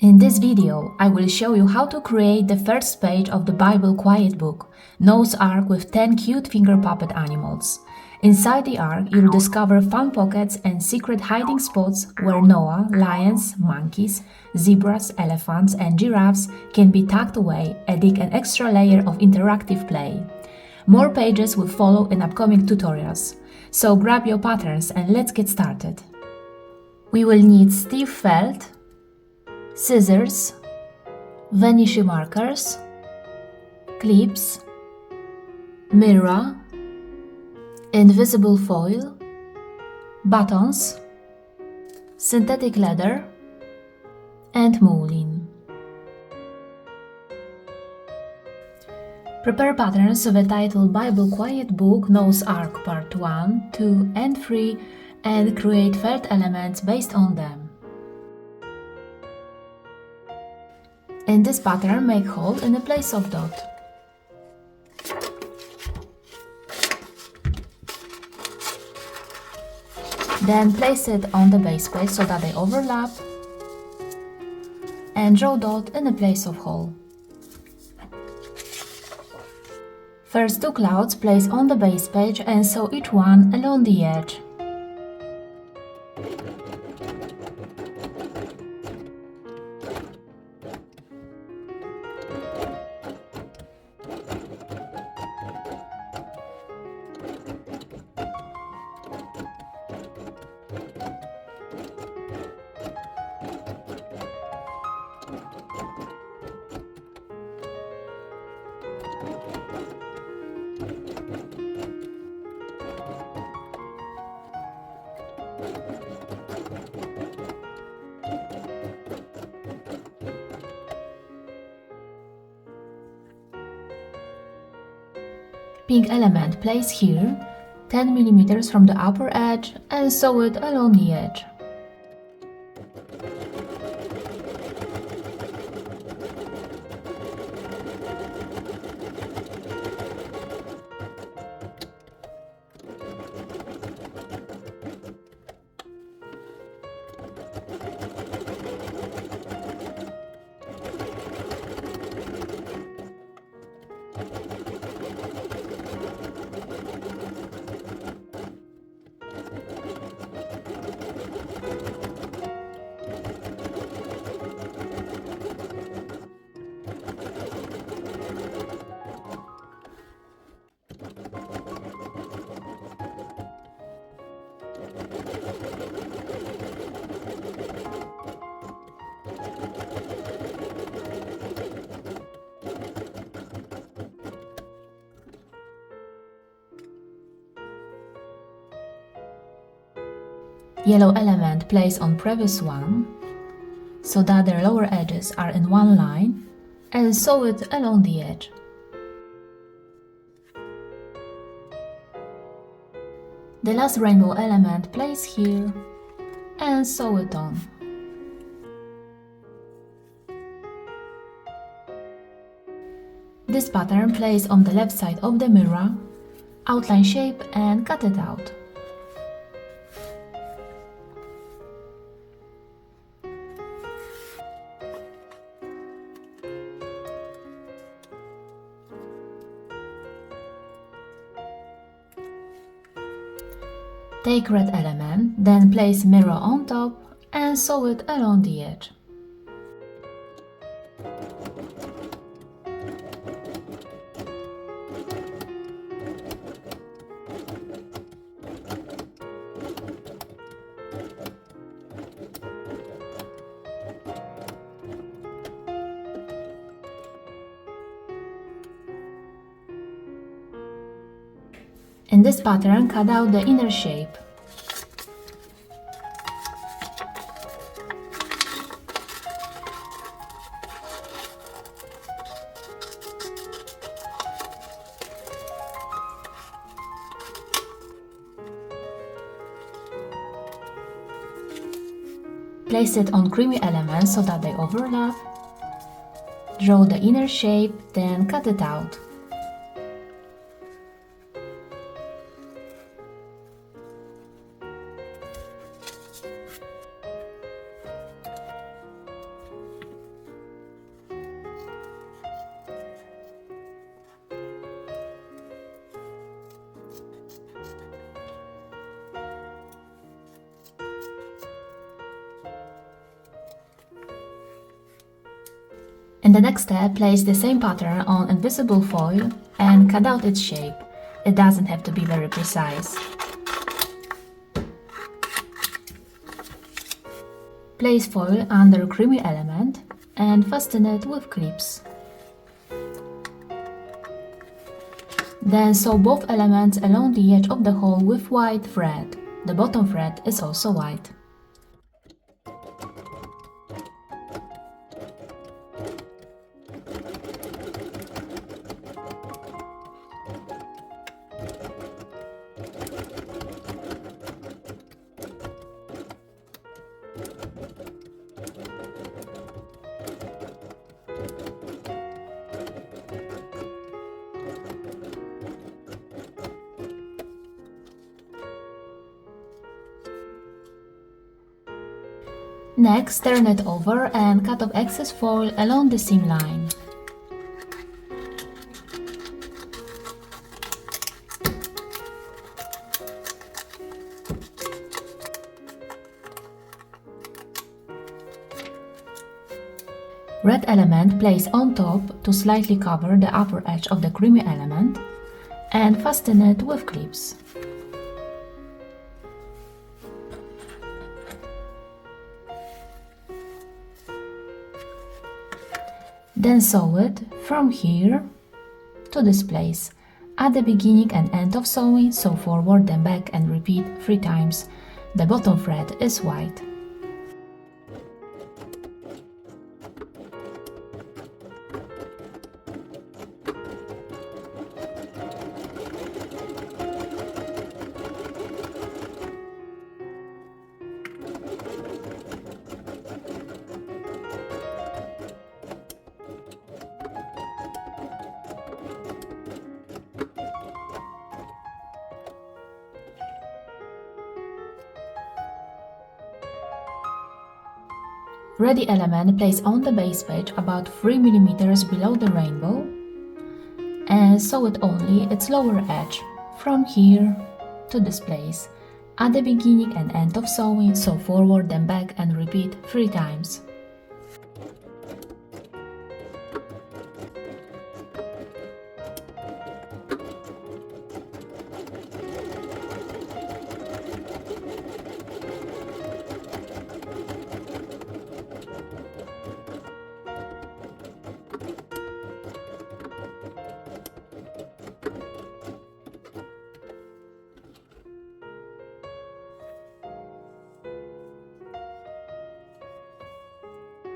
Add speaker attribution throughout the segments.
Speaker 1: In this video, I will show you how to create the first page of the Bible Quiet Book, Noah's Ark with 10 cute finger puppet animals. Inside the ark, you'll discover fun pockets and secret hiding spots where Noah, lions, monkeys, zebras, elephants, and giraffes can be tucked away, adding an extra layer of interactive play. More pages will follow in upcoming tutorials, so grab your patterns and let's get started. We will need stiff felt, scissors, vanishing markers, clips, mirror, invisible foil, buttons, synthetic leather, and mullein. Prepare patterns of the title Bible Quiet Book Noah's Ark Part 1, 2, and 3 and create felt elements based on them. In this pattern, make hole in a place of dot. Then place it on the base plate so that they overlap and draw dot in a place of hole. First two clouds place on the base page and sew each one along the edge. Pink element place here, 10 mm from the upper edge, and sew it along the edge. Yellow element place on previous one so that their lower edges are in one line and sew it along the edge. The last rainbow element place here and sew it on. This pattern place on the left side of the mirror, outline shape and cut it out. Take red element, then place mirror on top and sew it along the edge. In this pattern, cut out the inner shape. Place it on creamy elements so that they overlap. Draw the inner shape, then cut it out. In the next step, place the same pattern on invisible foil and cut out its shape. It doesn't have to be very precise. Place foil under creamy element and fasten it with clips. Then sew both elements along the edge of the hole with white thread. The bottom thread is also white. Next, turn it over and cut off excess foil along the seam line. Red element place on top to slightly cover the upper edge of the creamy element and fasten it with clips. Then sew it from here to this place. At the beginning and end of sewing, sew forward then back and repeat 3 times. The bottom thread is white. Ready element place on the base page about 3 mm below the rainbow and sew it only its lower edge from here to this place. At the beginning and end of sewing, sew forward then back and repeat 3 times.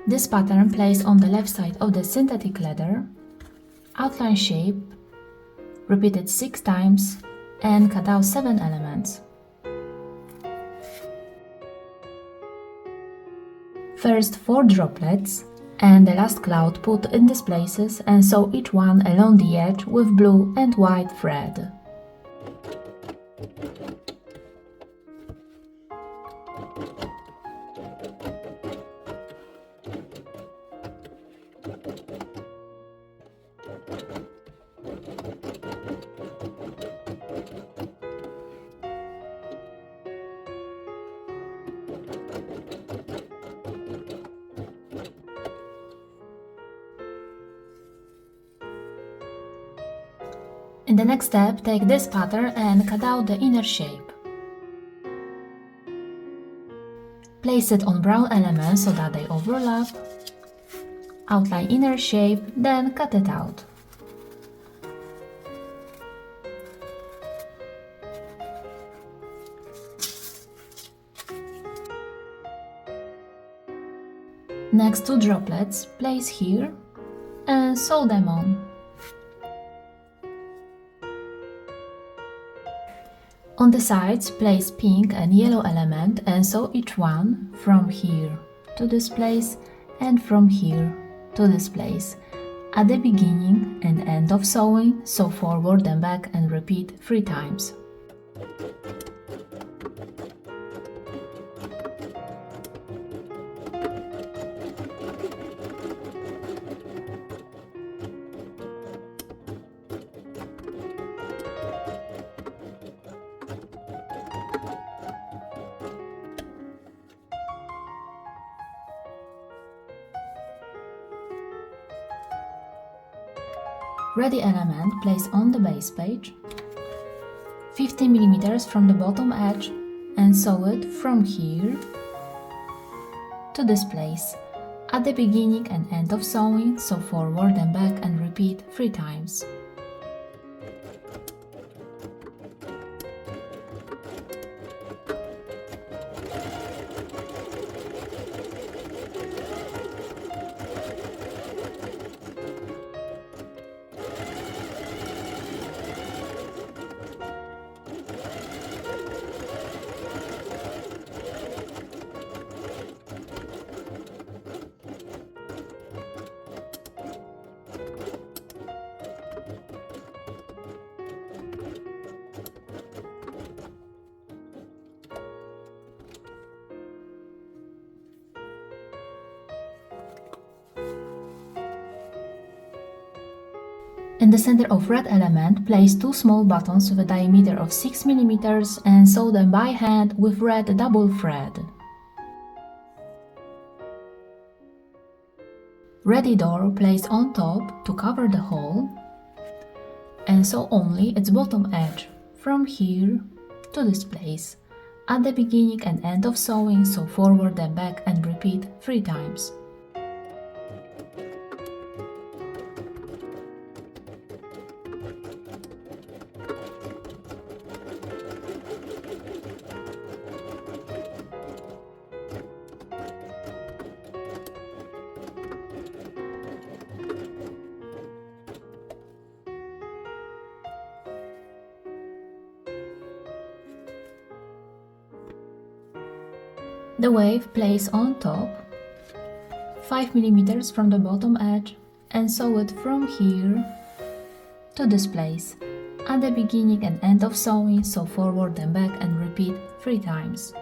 Speaker 1: This pattern placed on the left side of the synthetic leather, outline shape, repeat it 6 times and cut out 7 elements. First 4 droplets and the last cloud put in these places and sew each one along the edge with blue and white thread. In the next step, take this pattern and cut out the inner shape. Place it on brown elements so that they overlap. Outline inner shape, then cut it out. Next 2 droplets, place here and sew them on. On the sides, place pink and yellow element and sew each one from here to this place and from here to this place. At the beginning and end of sewing, sew forward and back and repeat 3 times. Ready element place on the base page, 15 mm from the bottom edge, and sew it from here to this place. At the beginning and end of sewing, sew forward and back and repeat 3 times. In the center of red element, place 2 small buttons with a diameter of 6 mm and sew them by hand with red double thread. Ready door place on top to cover the hole and sew only its bottom edge from here to this place. At the beginning and end of sewing, sew forward and back and repeat 3 times. The wave place on top, 5 mm from the bottom edge, and sew it from here to this place. At the beginning and end of sewing, sew forward and back and repeat 3 times.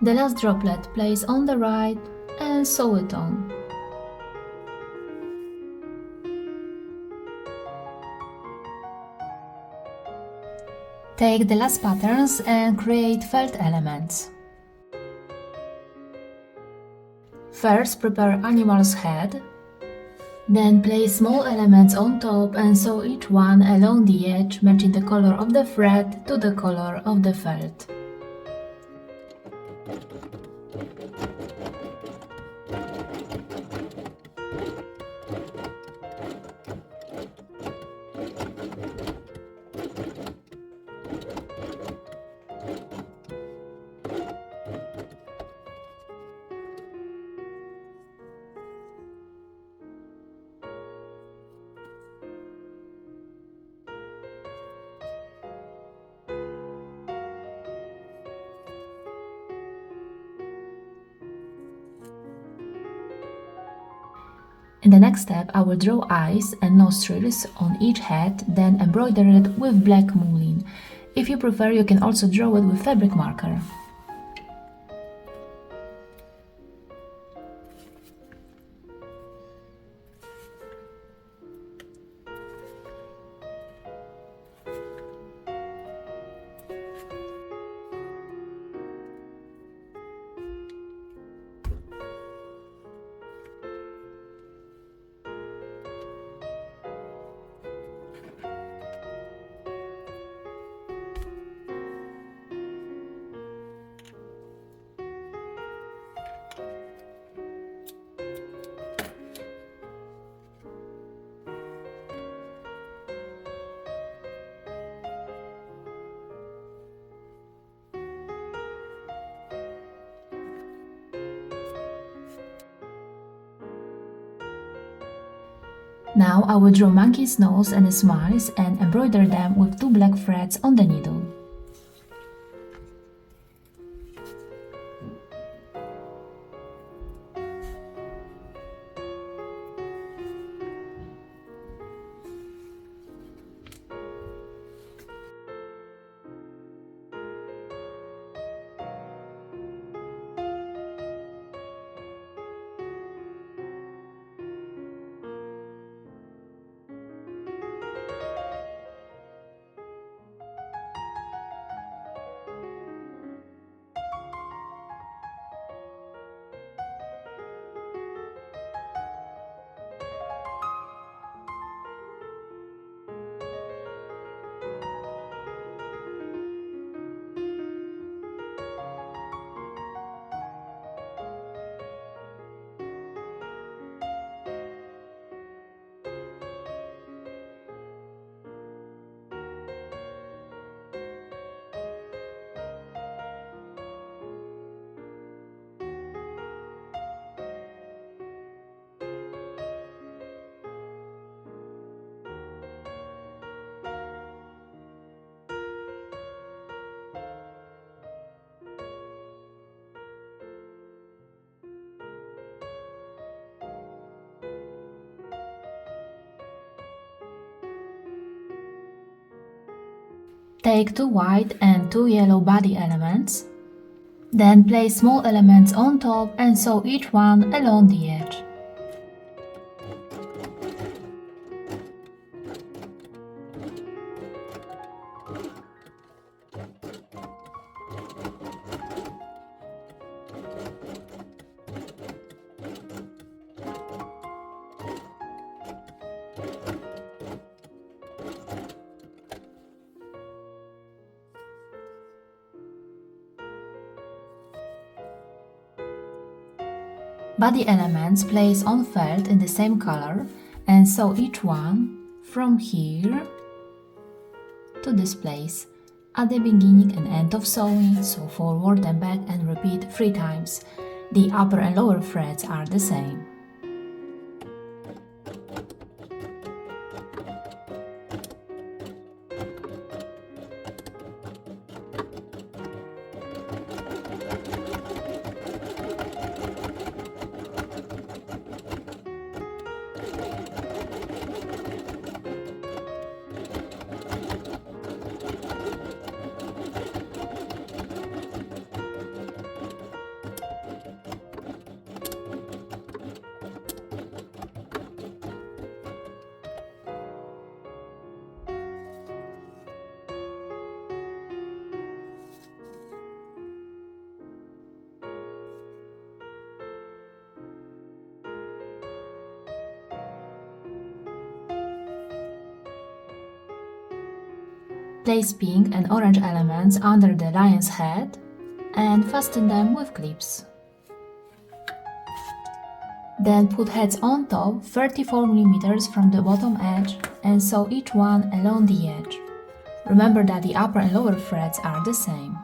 Speaker 1: The last droplet place on the right and sew it on. Take the last patterns and create felt elements. First prepare animal's head, then place small elements on top and sew each one along the edge, matching the color of the thread to the color of the felt. In the next step, I will draw eyes and nostrils on each head, then embroider it with black muslin. If you prefer, you can also draw it with fabric marker. Now I will draw monkey's nose and smiles and embroider them with 2 black threads on the needle. Take 2 white and 2 yellow body elements. Then place small elements on top and sew each one along the edge. Body elements place on felt in the same color and sew each one from here to this place at the beginning and end of sewing, so forward and back and repeat 3 times. The upper and lower threads are the same. Place pink and orange elements under the lion's head and fasten them with clips. Then put heads on top 34 mm from the bottom edge and sew each one along the edge. Remember that the upper and lower threads are the same.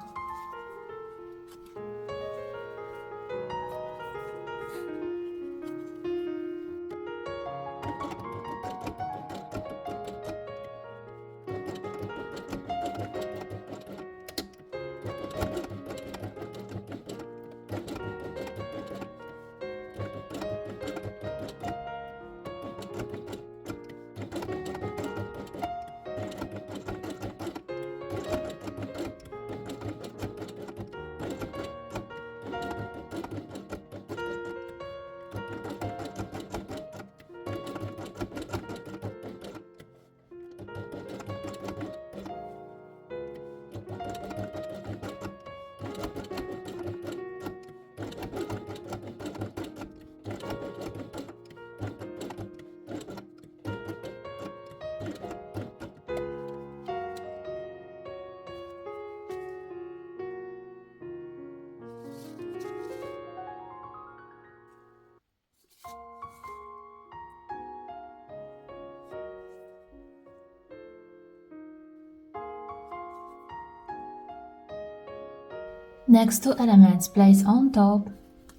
Speaker 1: Next 2 elements place on top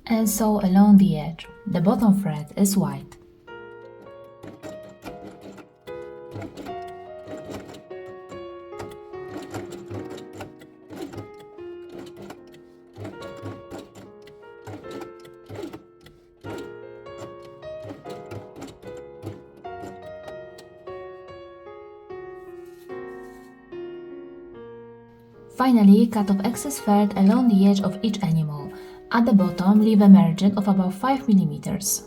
Speaker 1: and sew along the edge. The bottom thread is white. Finally, cut off excess felt along the edge of each animal. At the bottom, leave a margin of about 5 mm.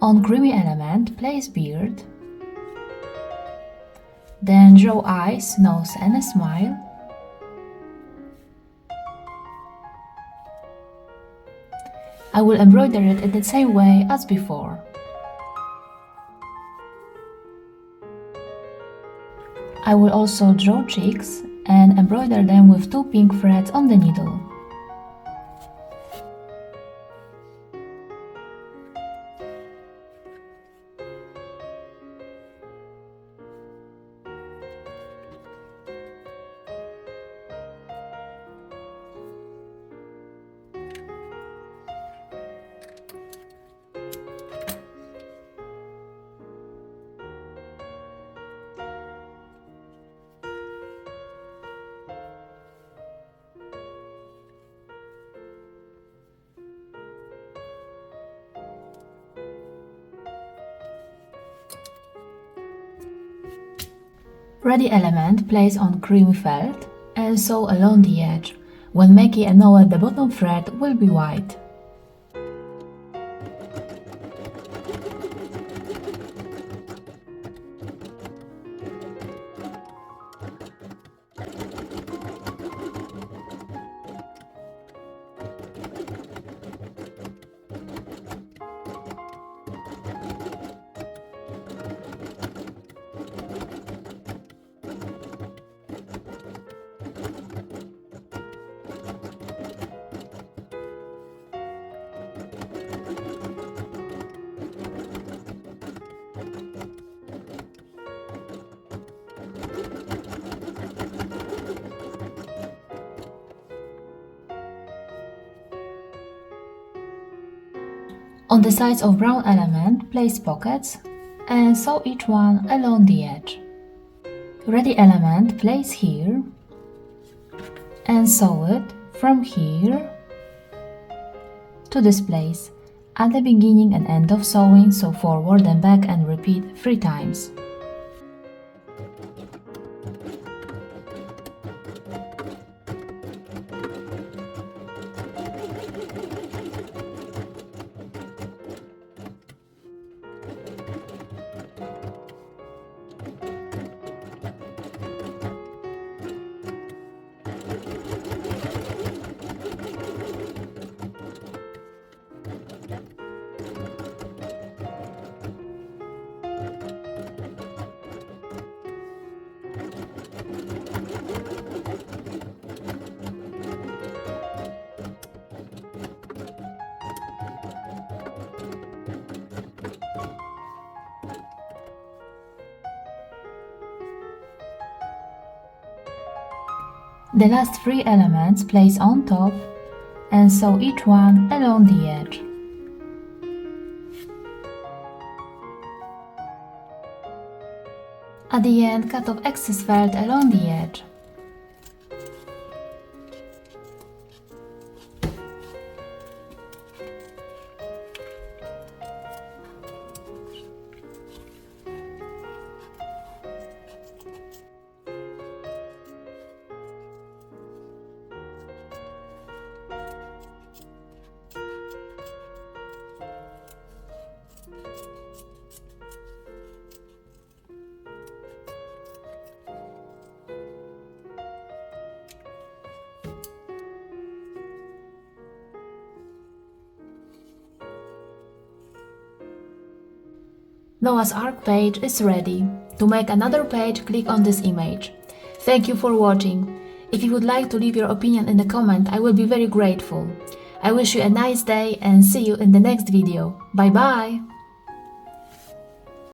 Speaker 1: On creamy element, place beard, then draw eyes, nose and a smile. I will embroider it in the same way as before. I will also draw cheeks and embroider them with 2 pink threads on the needle. Ready element place on creamy felt and sew along the edge. When making a knot, the bottom thread will be white. On the sides of brown element, place pockets and sew each one along the edge. Ready element place here and sew it from here to this place. At the beginning and end of sewing, sew forward and back and repeat 3 times. The last 3 elements place on top and sew each one along the edge. At the end, cut off excess felt along the edge. Noah's Ark page is ready. To make another page, click on this image. Thank you for watching. If you would like to leave your opinion in the comment, I will be very grateful. I wish you a nice day and see you in the next video. Bye bye!